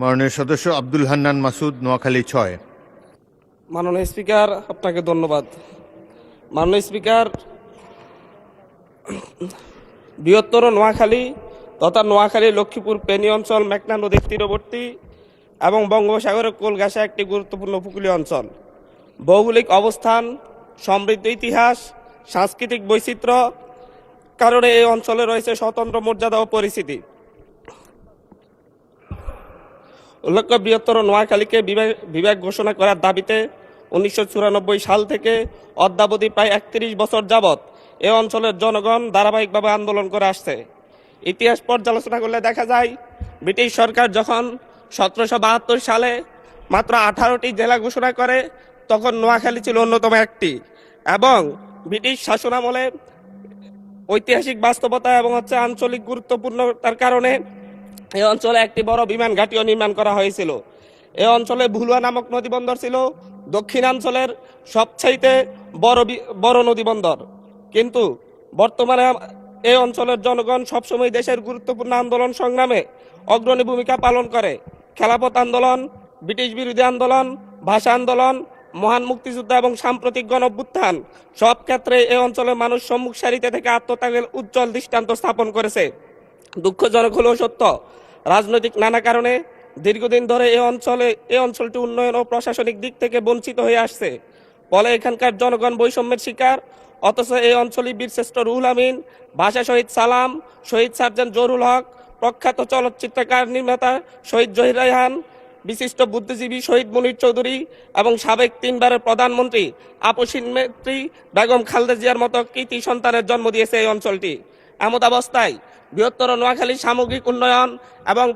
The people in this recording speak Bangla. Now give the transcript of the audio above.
মাননীয় সদস্য আব্দুল হান্নান মাসুদ, নোয়াখালী ৬। মাননীয় স্পিকার, আপনাকে ধন্যবাদ। মাননীয় স্পিকার, বৃহত্তর নোয়াখালী তথা নোয়াখালী লক্ষ্মীপুর ফেনী অঞ্চল মেঘনা নদীর তীরবর্তী এবং বঙ্গোপসাগরের কোল ঘেঁষা একটি গুরুত্বপূর্ণ উপকূলীয় অঞ্চল। ভৌগোলিক অবস্থান, সমৃদ্ধ ইতিহাস, সাংস্কৃতিক বৈচিত্র্য কারণে এই অঞ্চলে রয়েছে স্বতন্ত্র মর্যাদা ও পরিচিতি। উল্লেখ্য, বৃহত্তর নোয়াখালীকে বিভাগ ঘোষণা করার দাবিতে 1994 সাল থেকে অদ্যাবধি প্রায় 31 বছর যাবৎ এ অঞ্চলের জনগণ ধারাবাহিকভাবে আন্দোলন করে আসছে। ইতিহাস পর্যালোচনা করলে দেখা যায়, ব্রিটিশ সরকার যখন 1772 সালে মাত্র 18টি জেলা ঘোষণা করে, তখন নোয়াখালী ছিল অন্যতম একটি। এবং ব্রিটিশ শাসনামলে ঐতিহাসিক বাস্তবতা এবং আঞ্চলিক গুরুত্বপূর্ণতার কারণে এই অঞ্চলে একটি বড় বিমান ঘাঁটিও নির্মাণ করা হয়েছিল। এই অঞ্চলে ভুলুয়া নামক নদীবন্দর ছিল দক্ষিণাঞ্চলের সবচাইতে বড় নদীবন্দর। কিন্তু বর্তমানে এই অঞ্চলের জনগণ সবসময় দেশের গুরুত্বপূর্ণ আন্দোলন সংগ্রামে অগ্রণী ভূমিকা পালন করে। খেলাফত আন্দোলন, ব্রিটিশ বিরোধী আন্দোলন, ভাষা আন্দোলন, মহান মুক্তিযুদ্ধ এবং সাম্প্রতিক গণঅভ্যুত্থান সব ক্ষেত্রে এই অঞ্চলের মানুষ সম্মুখ সারিতে থেকে আত্মত্যাগের উজ্জ্বল দৃষ্টান্ত স্থাপন করেছে। দুঃখজনক হলেও সত্য, রাজনৈতিক নানা কারণে দীর্ঘদিন ধরে এই অঞ্চলটি উন্নয়ন ও প্রশাসনিক দিক থেকে বঞ্চিত হয়ে আসছে। ফলে এখানকার জনগণ বৈষম্যের শিকার। অথচ এই অঞ্চলে বীরশ্রেষ্ঠ রুহুল আমিন, ভাষা শহীদ সালাম, শহীদ সার্জেন্ট জহুরুল হক, প্রখ্যাত চলচ্চিত্রকার নির্মাতা শহীদ জহির রায়হান, বিশিষ্ট বুদ্ধিজীবী শহীদ মুনীর চৌধুরী এবং সাবেক 3 বারের প্রধানমন্ত্রী আপসীন নেত্রী বেগম খালেদা জিয়ার মতো কৃতি সন্তানের জন্ম দিয়েছে এই অঞ্চলটি। এমত অবস্থায় বৃহত্তর নোয়াখালী সামগ্রিক উন্নয়ন এবং